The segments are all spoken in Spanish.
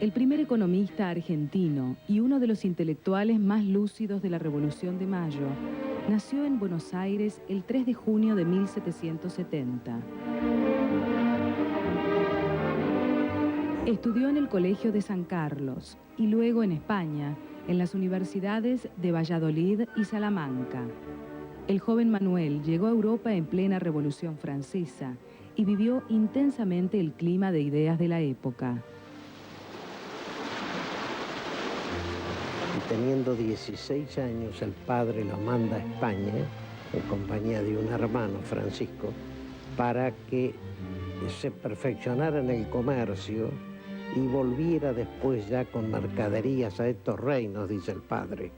El primer economista argentino y uno de los intelectuales más lúcidos de la Revolución de Mayo, nació en Buenos Aires el 3 de junio de 1770. Estudió en el Colegio de San Carlos y luego en España, en las universidades de Valladolid y Salamanca. El joven Manuel llegó a Europa en plena Revolución Francesa y vivió intensamente el clima de ideas de la época. Teniendo 16 años, el padre lo manda a España, en compañía de un hermano, Francisco, para que se perfeccionara en el comercio y volviera después ya con mercaderías a estos reinos, dice el padre,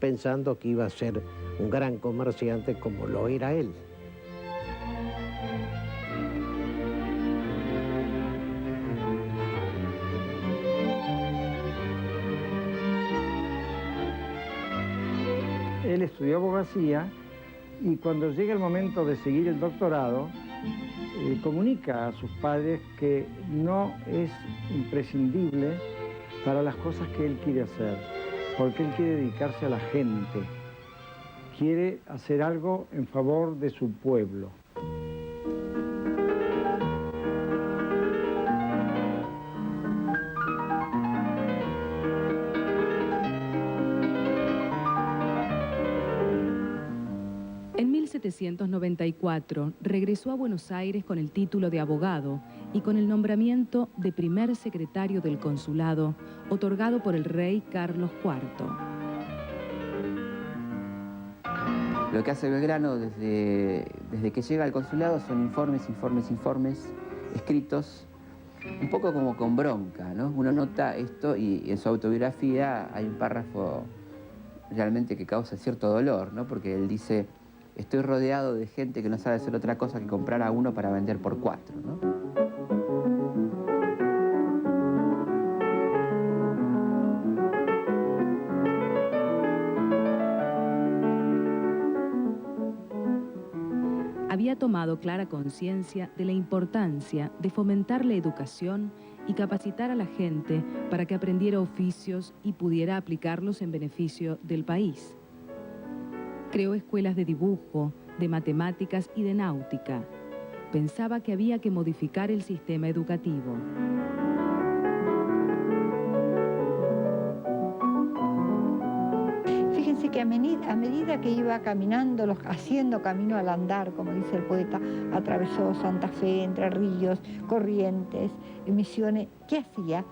pensando que iba a ser un gran comerciante como lo era él. Él estudió abogacía y cuando llega el momento de seguir el doctorado, comunica a sus padres que no es imprescindible para las cosas que él quiere hacer, porque él quiere dedicarse a la gente, quiere hacer algo en favor de su pueblo. En 1794 regresó a Buenos Aires con el título de abogado y con el nombramiento de primer secretario del consulado, otorgado por el rey Carlos IV. Lo que hace Belgrano desde que llega al consulado son informes escritos, un poco como con bronca, ¿no? Uno nota esto y en su autobiografía hay un párrafo realmente que causa cierto dolor, ¿no? Porque él dice: estoy rodeado de gente que no sabe hacer otra cosa que comprar a uno para vender por 4, ¿no? Había tomado clara conciencia de la importancia de fomentar la educación y capacitar a la gente para que aprendiera oficios y pudiera aplicarlos en beneficio del país. Creó escuelas de dibujo, de matemáticas y de náutica. Pensaba que había que modificar el sistema educativo. Fíjense que a medida que iba caminando, haciendo camino al andar, como dice el poeta, atravesó Santa Fe, Entre Ríos, Corrientes, Misiones. ¿Qué hacía?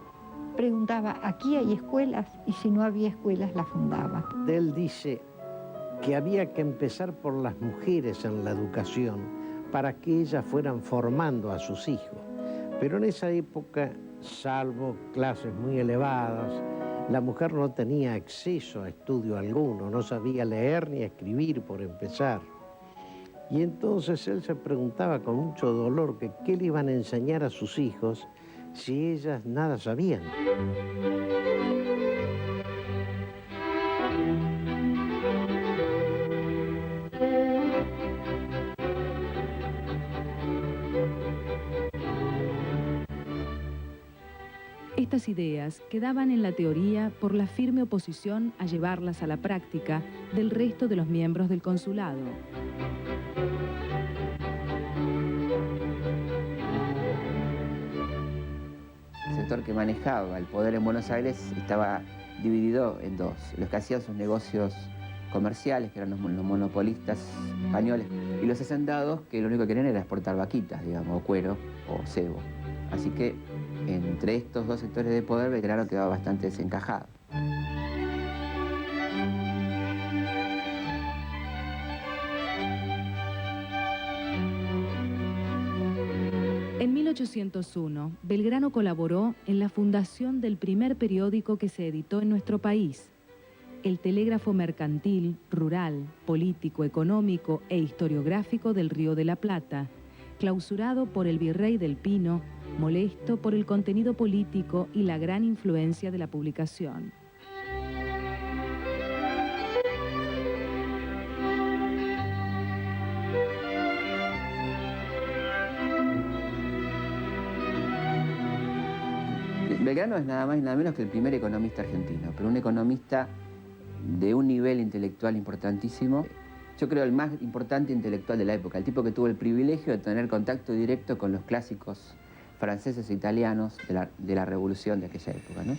Preguntaba: ¿aquí hay escuelas? Y si no había escuelas, las fundaba. Él dice que había que empezar por las mujeres en la educación para que ellas fueran formando a sus hijos. Pero en esa época, salvo clases muy elevadas, la mujer no tenía acceso a estudio alguno, no sabía leer ni escribir por empezar. Y entonces él se preguntaba con mucho dolor que qué le iban a enseñar a sus hijos si ellas nada sabían. Estas ideas quedaban en la teoría por la firme oposición a llevarlas a la práctica del resto de los miembros del consulado. El sector que manejaba el poder en Buenos Aires estaba dividido en dos: los que hacían sus negocios comerciales, que eran los monopolistas españoles, y los hacendados, que lo único que querían era exportar vaquitas, digamos, o cuero o cebo. Así que entre estos dos sectores de poder, Belgrano quedaba bastante desencajado. En 1801, Belgrano colaboró en la fundación del primer periódico que se editó en nuestro país, el Telégrafo Mercantil, Rural, Político, Económico e Historiográfico del Río de la Plata, clausurado por el virrey del Pino, molesto por el contenido político y la gran influencia de la publicación. Belgrano Belgrano es nada más y nada menos que el primer economista argentino, pero un economista de un nivel intelectual importantísimo. Yo creo el más importante intelectual de la época, el tipo que tuvo el privilegio de tener contacto directo con los clásicos franceses e italianos de la revolución de aquella época, ¿no?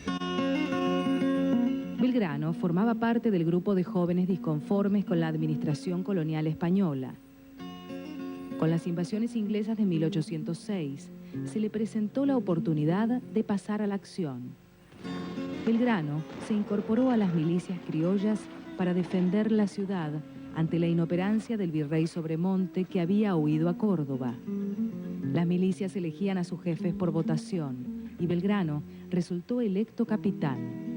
Belgrano formaba parte del grupo de jóvenes disconformes con la administración colonial española. Con las invasiones inglesas de 1806, se le presentó la oportunidad de pasar a la acción. Belgrano se incorporó a las milicias criollas para defender la ciudad ante la inoperancia del virrey Sobremonte, que había huido a Córdoba. Las milicias elegían a sus jefes por votación y Belgrano resultó electo capitán.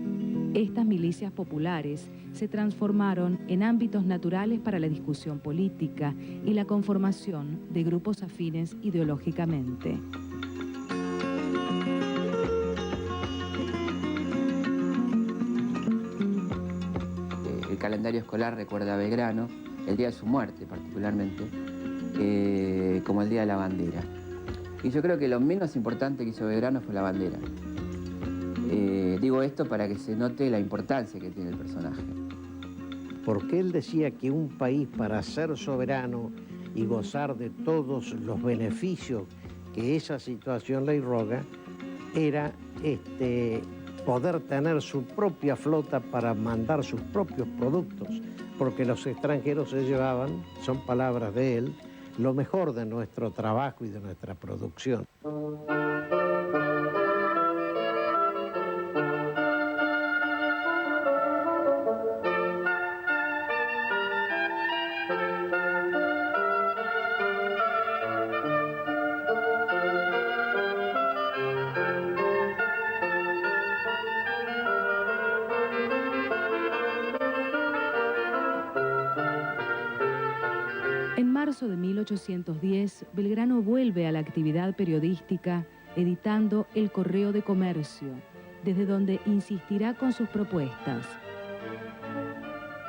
Estas milicias populares se transformaron en ámbitos naturales para la discusión política y la conformación de grupos afines ideológicamente. El calendario escolar recuerda a Belgrano, el día de su muerte particularmente, como el Día de la Bandera. Y yo creo que lo menos importante que hizo Belgrano fue la bandera. Digo esto para que se note la importancia que tiene el personaje. Porque él decía que un país, para ser soberano y gozar de todos los beneficios que esa situación le irroga, era poder tener su propia flota para mandar sus propios productos, porque los extranjeros se llevaban, son palabras de él, lo mejor de nuestro trabajo y de nuestra producción. En marzo de 1810, Belgrano vuelve a la actividad periodística editando El Correo de Comercio, desde donde insistirá con sus propuestas.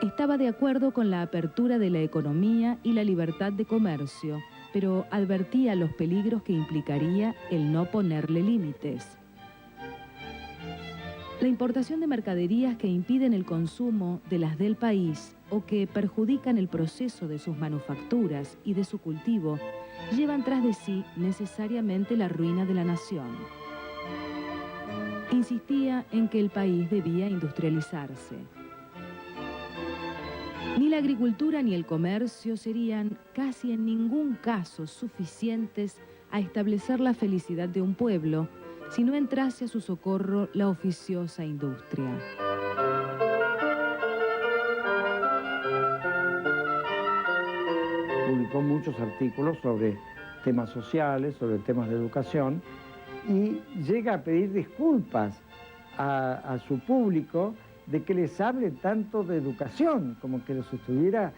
Estaba de acuerdo con la apertura de la economía y la libertad de comercio, pero advertía los peligros que implicaría el no ponerle límites. La importación de mercaderías que impiden el consumo de las del país o que perjudican el proceso de sus manufacturas y de su cultivo llevan tras de sí necesariamente la ruina de la nación. Insistía en que el país debía industrializarse. Ni la agricultura ni el comercio serían casi en ningún caso suficientes a establecer la felicidad de un pueblo si no entrase a su socorro la oficiosa industria. Publicó muchos artículos sobre temas sociales, sobre temas de educación, y llega a pedir disculpas a su público de que les hable tanto de educación, como que los estuviera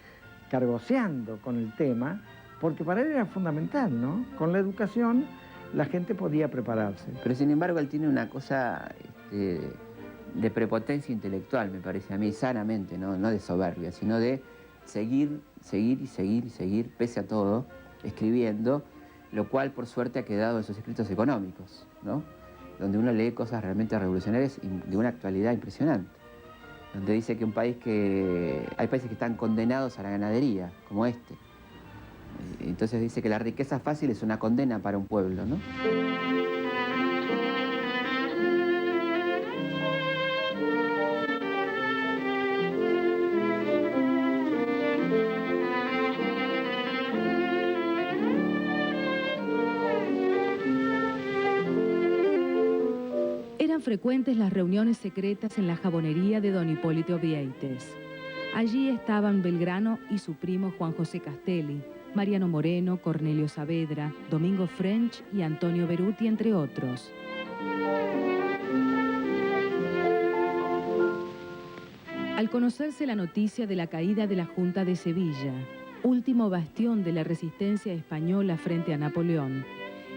cargoseando con el tema, porque para él era fundamental, ¿no? Con la educación la gente podía prepararse. Pero sin embargo él tiene una cosa de prepotencia intelectual, me parece a mí, sanamente, no de soberbia, sino de seguir, pese a todo, escribiendo, lo cual por suerte ha quedado en sus escritos económicos, ¿no? Donde uno lee cosas realmente revolucionarias y de una actualidad impresionante. Donde dice que hay países que están condenados a la ganadería, como este. Entonces dice que la riqueza fácil es una condena para un pueblo, ¿no? Eran frecuentes las reuniones secretas en la jabonería de don Hipólito Vieites. Allí estaban Belgrano y su primo Juan José Castelli, Mariano Moreno, Cornelio Saavedra, Domingo French y Antonio Beruti, entre otros. Al conocerse la noticia de la caída de la Junta de Sevilla, último bastión de la resistencia española frente a Napoleón,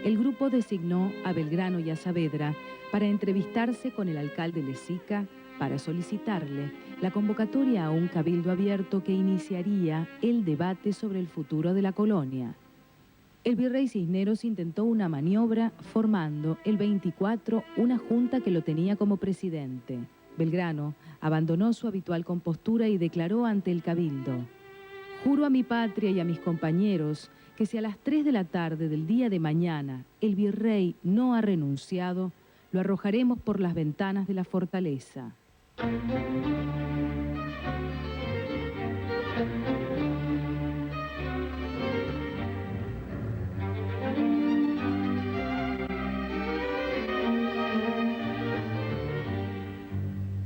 el grupo designó a Belgrano y a Saavedra para entrevistarse con el alcalde Lezica para solicitarle la convocatoria a un cabildo abierto que iniciaría el debate sobre el futuro de la colonia. El virrey Cisneros intentó una maniobra formando el 24 una junta que lo tenía como presidente. Belgrano abandonó su habitual compostura y declaró ante el cabildo: juro a mi patria y a mis compañeros que si a las 3 de la tarde del día de mañana el virrey no ha renunciado, lo arrojaremos por las ventanas de la fortaleza.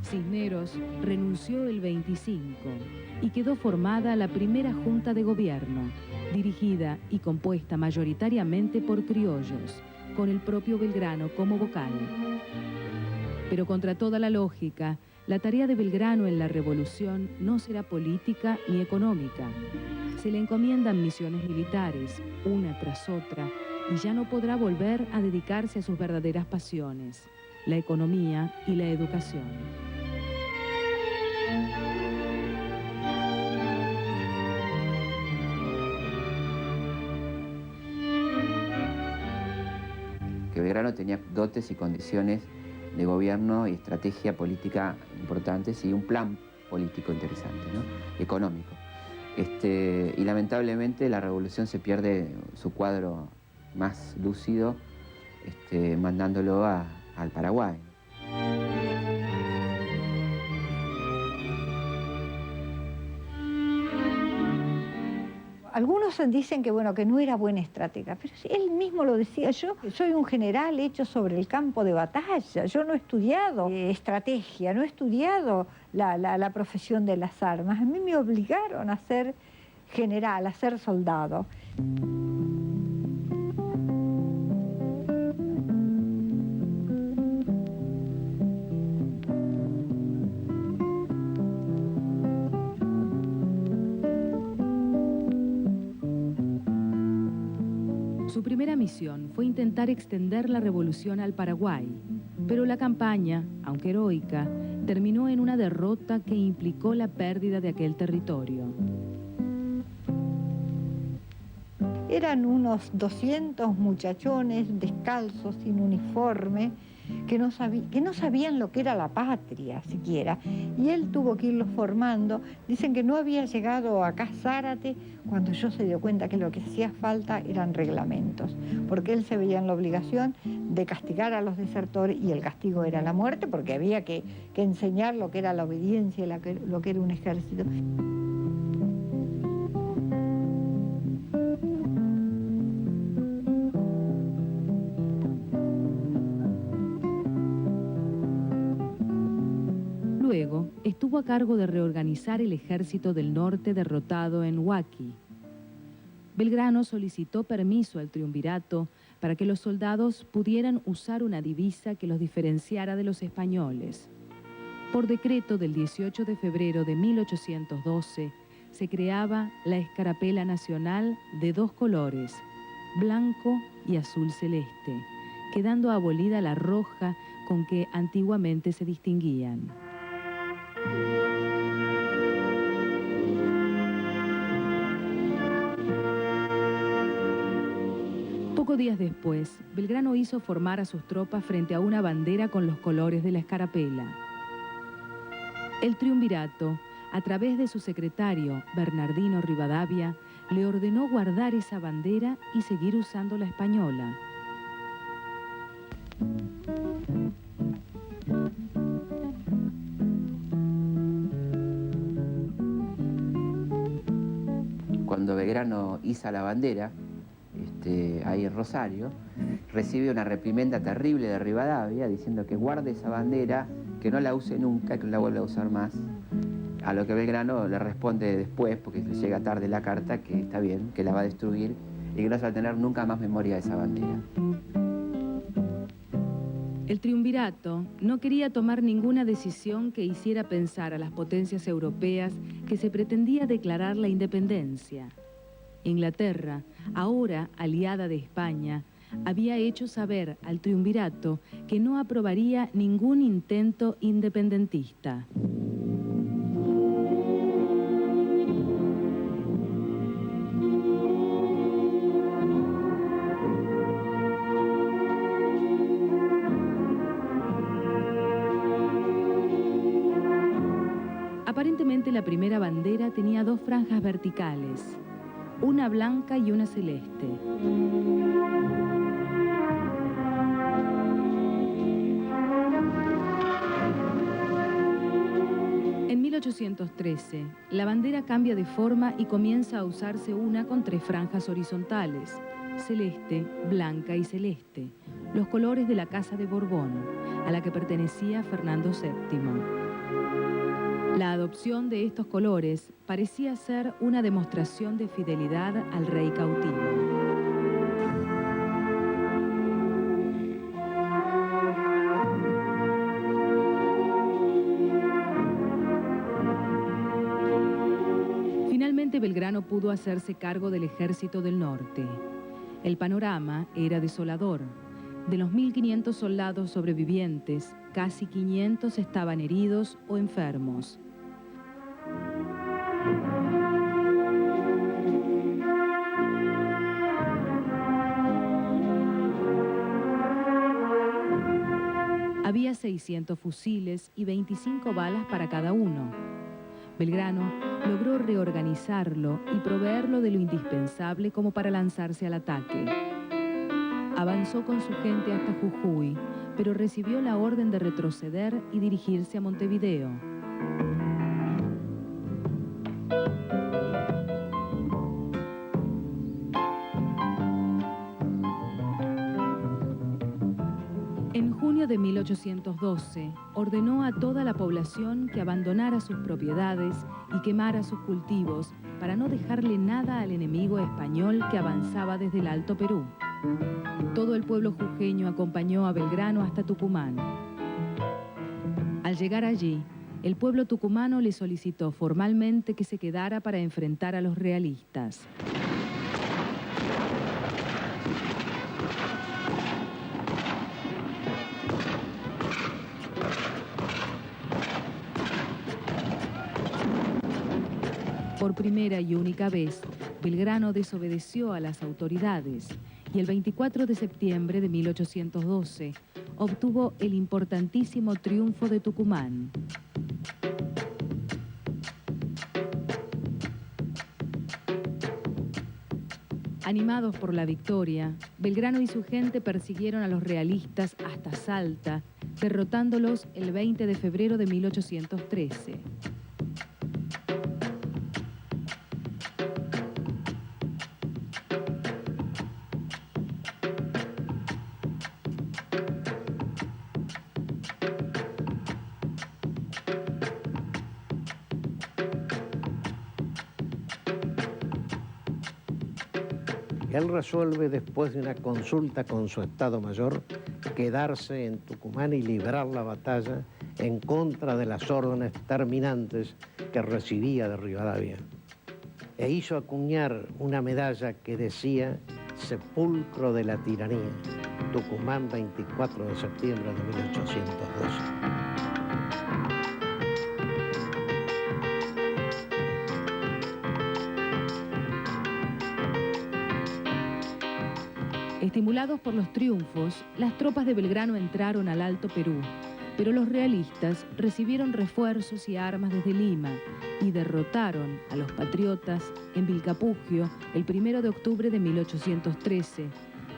Cisneros renunció el 25 y quedó formada la primera Junta de Gobierno, dirigida y compuesta mayoritariamente por criollos, con el propio Belgrano como vocal. Pero contra toda la lógica, la tarea de Belgrano en la revolución no será política ni económica. Se le encomiendan misiones militares, una tras otra, y ya no podrá volver a dedicarse a sus verdaderas pasiones, la economía y la educación. Que Belgrano tenía dotes y condiciones de gobierno y estrategia política importantes y un plan político interesante, ¿no? Económico. Y lamentablemente la revolución se pierde su cuadro más lúcido, mandándolo al Paraguay. Algunos dicen que, bueno, que no era buena estratega, pero él mismo lo decía: yo soy un general hecho sobre el campo de batalla, yo no he estudiado estrategia, no he estudiado la profesión de las armas, a mí me obligaron a ser general, a ser soldado. Su primera misión fue intentar extender la revolución al Paraguay, pero la campaña, aunque heroica, terminó en una derrota que implicó la pérdida de aquel territorio. Eran unos 200 muchachones descalzos, sin uniforme, que no sabían lo que era la patria siquiera. Y él tuvo que irlos formando. Dicen que no había llegado acá Zárate cuando yo se dio cuenta que lo que hacía falta eran reglamentos, porque él se veía en la obligación de castigar a los desertores y el castigo era la muerte, porque había que enseñar lo que era la obediencia y lo que era un ejército. Luego, estuvo a cargo de reorganizar el ejército del norte derrotado en Huaqui. Belgrano solicitó permiso al triunvirato para que los soldados pudieran usar una divisa que los diferenciara de los españoles. Por decreto del 18 de febrero de 1812, se creaba la escarapela nacional de dos colores, blanco y azul celeste, quedando abolida la roja con que antiguamente se distinguían. Pocos días después, Belgrano hizo formar a sus tropas frente a una bandera con los colores de la escarapela. El triunvirato, a través de su secretario, Bernardino Rivadavia, le ordenó guardar esa bandera y seguir usando la española. Cuando Belgrano iza la bandera, ahí en Rosario, recibe una reprimenda terrible de Rivadavia diciendo que guarde esa bandera, que no la use nunca, que no la vuelva a usar más. A lo que Belgrano le responde después, porque le llega tarde la carta, que está bien, que la va a destruir y que no se va a tener nunca más memoria de esa bandera. El triunvirato no quería tomar ninguna decisión que hiciera pensar a las potencias europeas que se pretendía declarar la independencia. Inglaterra, ahora aliada de España, había hecho saber al triunvirato que no aprobaría ningún intento independentista. Aparentemente la primera bandera tenía 2 franjas verticales, una blanca y una celeste. En 1813, la bandera cambia de forma y comienza a usarse una con 3 franjas horizontales, celeste, blanca y celeste, los colores de la Casa de Borbón, a la que pertenecía Fernando VII. La adopción de estos colores parecía ser una demostración de fidelidad al rey cautivo. Finalmente Belgrano pudo hacerse cargo del ejército del norte. El panorama era desolador. De los 1.500 soldados sobrevivientes, casi 500 estaban heridos o enfermos. Había 600 fusiles y 25 balas para cada uno. Belgrano logró reorganizarlo y proveerlo de lo indispensable como para lanzarse al ataque. Avanzó con su gente hasta Jujuy, pero recibió la orden de retroceder y dirigirse a Montevideo. En junio de 1812, ordenó a toda la población que abandonara sus propiedades y quemara sus cultivos para no dejarle nada al enemigo español que avanzaba desde el Alto Perú. Todo el pueblo jujeño acompañó a Belgrano hasta Tucumán. Al llegar allí, el pueblo tucumano le solicitó formalmente que se quedara para enfrentar a los realistas. Por primera y única vez, Belgrano desobedeció a las autoridades y el 24 de septiembre de 1812 obtuvo el importantísimo triunfo de Tucumán. Animados por la victoria, Belgrano y su gente persiguieron a los realistas hasta Salta, derrotándolos el 20 de febrero de 1813. Él resuelve, después de una consulta con su Estado Mayor, quedarse en Tucumán y librar la batalla en contra de las órdenes terminantes que recibía de Rivadavia. E hizo acuñar una medalla que decía Sepulcro de la Tiranía, Tucumán, 24 de septiembre de 1812. Estimulados por los triunfos, las tropas de Belgrano entraron al Alto Perú, pero los realistas recibieron refuerzos y armas desde Lima y derrotaron a los patriotas en Vilcapugio el 1 de octubre de 1813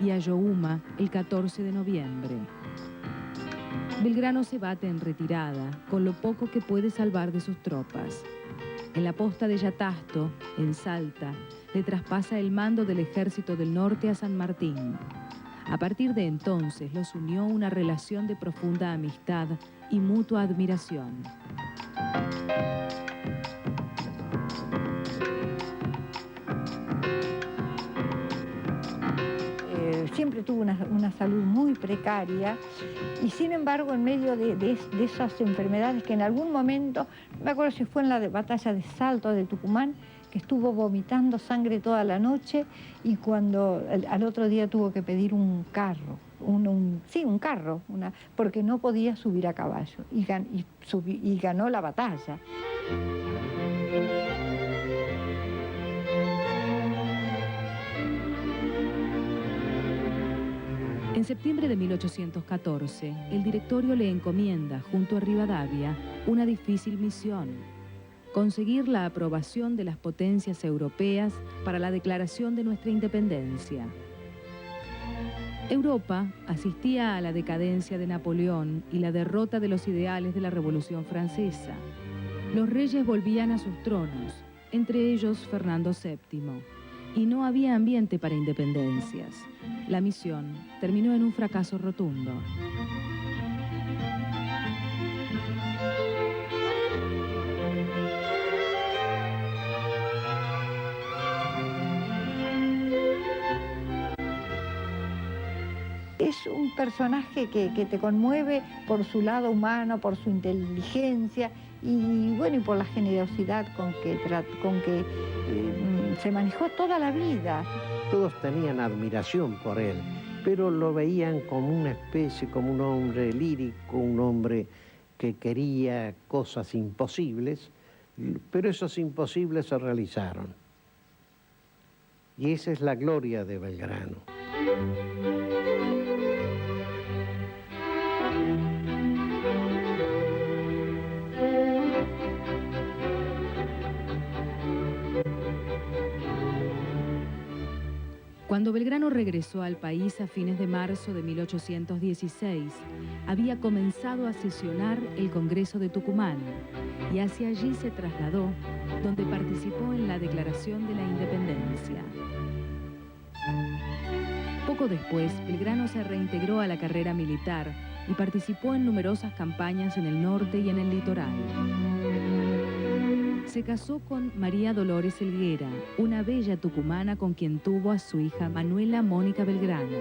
y a Yohuma el 14 de noviembre. Belgrano se bate en retirada, con lo poco que puede salvar de sus tropas. En la posta de Yatasto, en Salta, le traspasa el mando del Ejército del Norte a San Martín. A partir de entonces los unió una relación de profunda amistad y mutua admiración. Siempre tuvo una salud muy precaria y sin embargo en medio de esas enfermedades que en algún momento, no me acuerdo si fue en la batalla de Salto de Tucumán, que estuvo vomitando sangre toda la noche y cuando al otro día tuvo que pedir un carro, un carro, porque no podía subir a caballo y ganó la batalla. En septiembre de 1814, el directorio le encomienda, junto a Rivadavia, una difícil misión: conseguir la aprobación de las potencias europeas para la declaración de nuestra independencia. Europa asistía a la decadencia de Napoleón y la derrota de los ideales de la Revolución Francesa. Los reyes volvían a sus tronos, entre ellos Fernando VII, y no había ambiente para independencias. La misión terminó en un fracaso rotundo. Es un personaje que te conmueve por su lado humano, por su inteligencia y bueno, y por la generosidad con que se manejó toda la vida. Todos tenían admiración por él, pero lo veían como una especie, como un hombre lírico, un hombre que quería cosas imposibles, pero esos imposibles se realizaron. Y esa es la gloria de Belgrano. Cuando Belgrano regresó al país a fines de marzo de 1816, había comenzado a sesionar el Congreso de Tucumán y hacia allí se trasladó, donde participó en la Declaración de la Independencia. Poco después, Belgrano se reintegró a la carrera militar y participó en numerosas campañas en el norte y en el litoral. Se casó con María Dolores Helguera, una bella tucumana con quien tuvo a su hija Manuela Mónica Belgrano.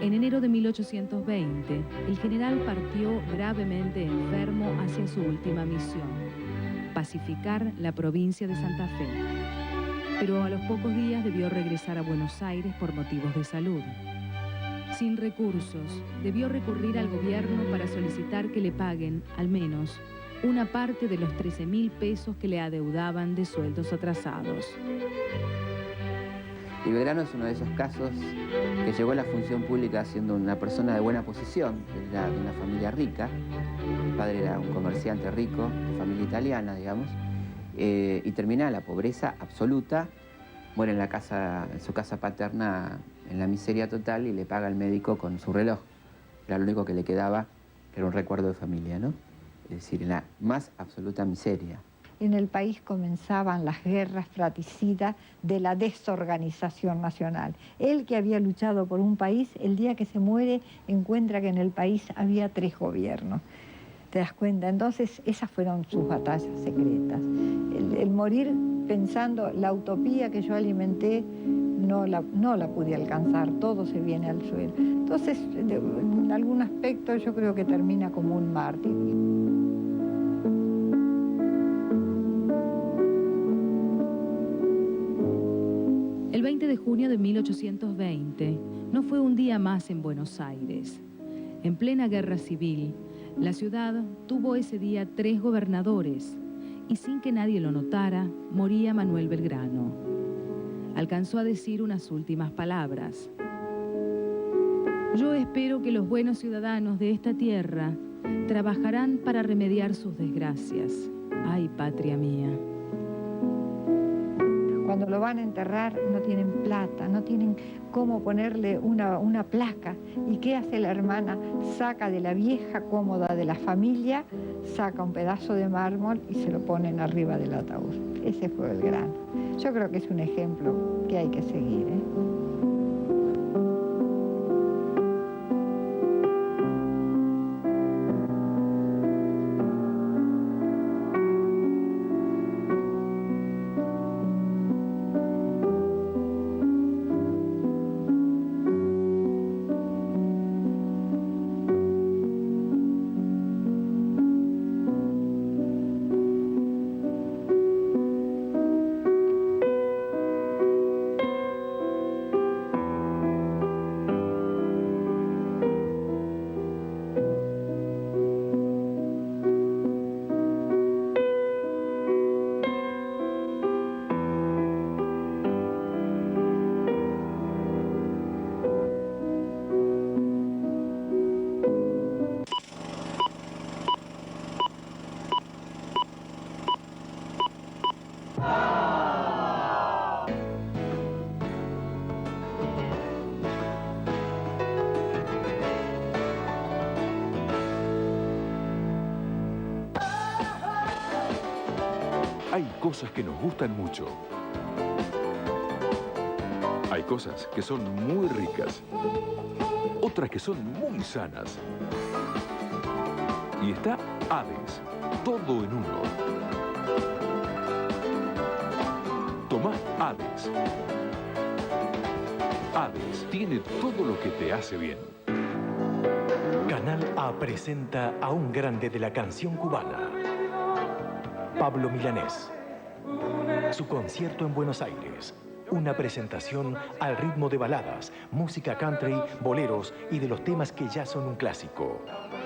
En enero de 1820, el general partió gravemente enfermo hacia su última misión, pacificar la provincia de Santa Fe. Pero a los pocos días debió regresar a Buenos Aires por motivos de salud. Sin recursos, debió recurrir al gobierno para solicitar que le paguen, al menos, una parte de los 13.000 pesos que le adeudaban de sueldos atrasados. Y Belgrano es uno de esos casos que llegó a la función pública siendo una persona de buena posición, era de una familia rica. El padre era un comerciante rico, de familia italiana, digamos, y termina en la pobreza absoluta, muere en su casa paterna en la miseria total y le paga al médico con su reloj. Era lo único que le quedaba, que era un recuerdo de familia, ¿no? Es decir, en la más absoluta miseria. En el país comenzaban las guerras fratricidas de la desorganización nacional. Él, que había luchado por un país, el día que se muere encuentra que en el país había 3 gobiernos. ¿Te das cuenta? Entonces esas fueron sus batallas secretas. El morir pensando la utopía que yo alimenté no la pude alcanzar, todo se viene al suelo. Entonces, en algún aspecto yo creo que termina como un mártir. El 20 de junio de 1820 no fue un día más en Buenos Aires. En plena guerra civil, la ciudad tuvo ese día 3 gobernadores y sin que nadie lo notara, moría Manuel Belgrano. Alcanzó a decir unas últimas palabras. Yo espero que los buenos ciudadanos de esta tierra trabajarán para remediar sus desgracias. Ay, patria mía. Cuando lo van a enterrar no tienen plata, no tienen cómo ponerle una placa. ¿Y qué hace la hermana? Saca de la vieja cómoda de la familia, saca un pedazo de mármol y se lo ponen arriba del ataúd. Ese fue Belgrano. Yo creo que es un ejemplo que hay que seguir, ¿eh? Hay cosas que nos gustan mucho. Hay cosas que son muy ricas. Otras que son muy sanas. Y está Hades, todo en uno. Tomá Hades. Hades tiene todo lo que te hace bien. Canal A presenta a un grande de la canción cubana, Pablo Milanés. Su concierto en Buenos Aires. Una presentación al ritmo de baladas, música country, boleros y de los temas que ya son un clásico.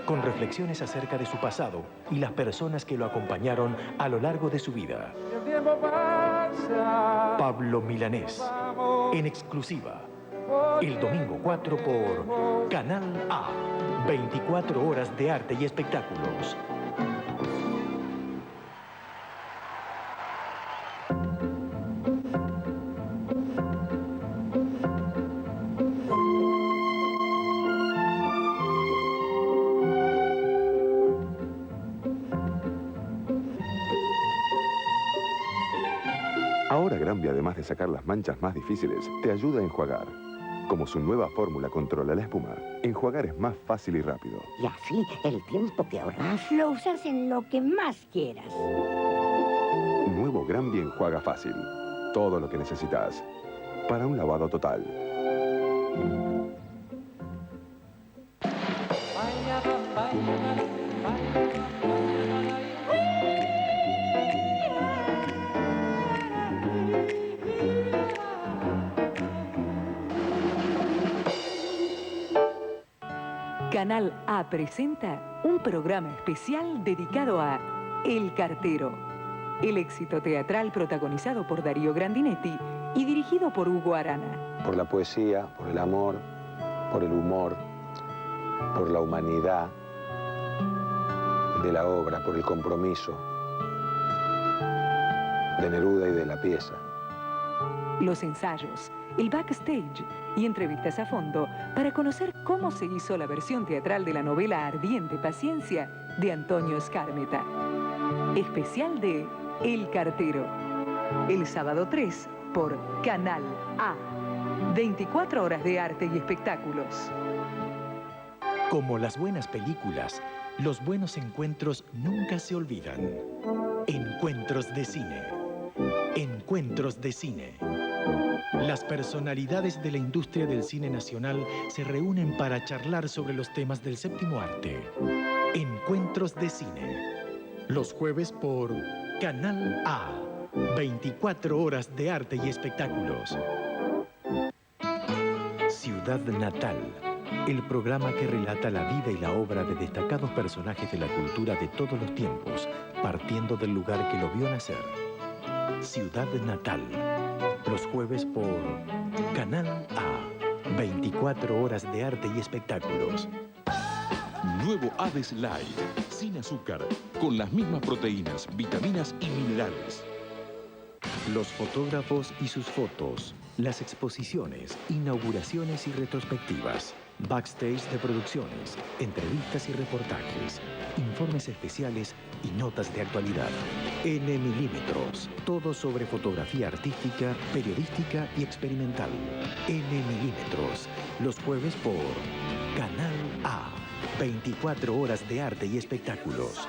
Con reflexiones acerca de su pasado y las personas que lo acompañaron a lo largo de su vida. Pablo Milanés. En exclusiva. El domingo 4 por Canal A. 24 horas de arte y espectáculos. Ahora Granby, además de sacar las manchas más difíciles, te ayuda a enjuagar. Como su nueva fórmula controla la espuma, enjuagar es más fácil y rápido. Y así, el tiempo que ahorras lo usas en lo que más quieras. Nuevo Granby enjuaga fácil. Todo lo que necesitas para un lavado total. Canal A presenta un programa especial dedicado a El Cartero, el éxito teatral protagonizado por Darío Grandinetti y dirigido por Hugo Arana. Por la poesía, por el amor, por el humor, por la humanidad de la obra, por el compromiso de Neruda y de la pieza. Los ensayos, el backstage y entrevistas a fondo para conocer cómo se hizo la versión teatral de la novela Ardiente Paciencia de Antonio Skármeta. Especial de El Cartero. El sábado 3 por Canal A. 24 horas de arte y espectáculos. Como las buenas películas, los buenos encuentros nunca se olvidan. Encuentros de cine. Encuentros de cine. Las personalidades de la industria del cine nacional se reúnen para charlar sobre los temas del séptimo arte. Encuentros de cine. Los jueves por Canal A. 24 horas de arte y espectáculos. Ciudad Natal. El programa que relata la vida y la obra de destacados personajes de la cultura de todos los tiempos, partiendo del lugar que lo vio nacer. Ciudad Natal. Los jueves por Canal A. 24 horas de arte y espectáculos. Nuevo Hades Light, sin azúcar, con las mismas proteínas, vitaminas y minerales. Los fotógrafos y sus fotos. Las exposiciones, inauguraciones y retrospectivas. Backstage de producciones, entrevistas y reportajes, informes especiales y notas de actualidad. N Milímetros, todo sobre fotografía artística, periodística y experimental. N Milímetros, los jueves por Canal A. 24 horas de arte y espectáculos.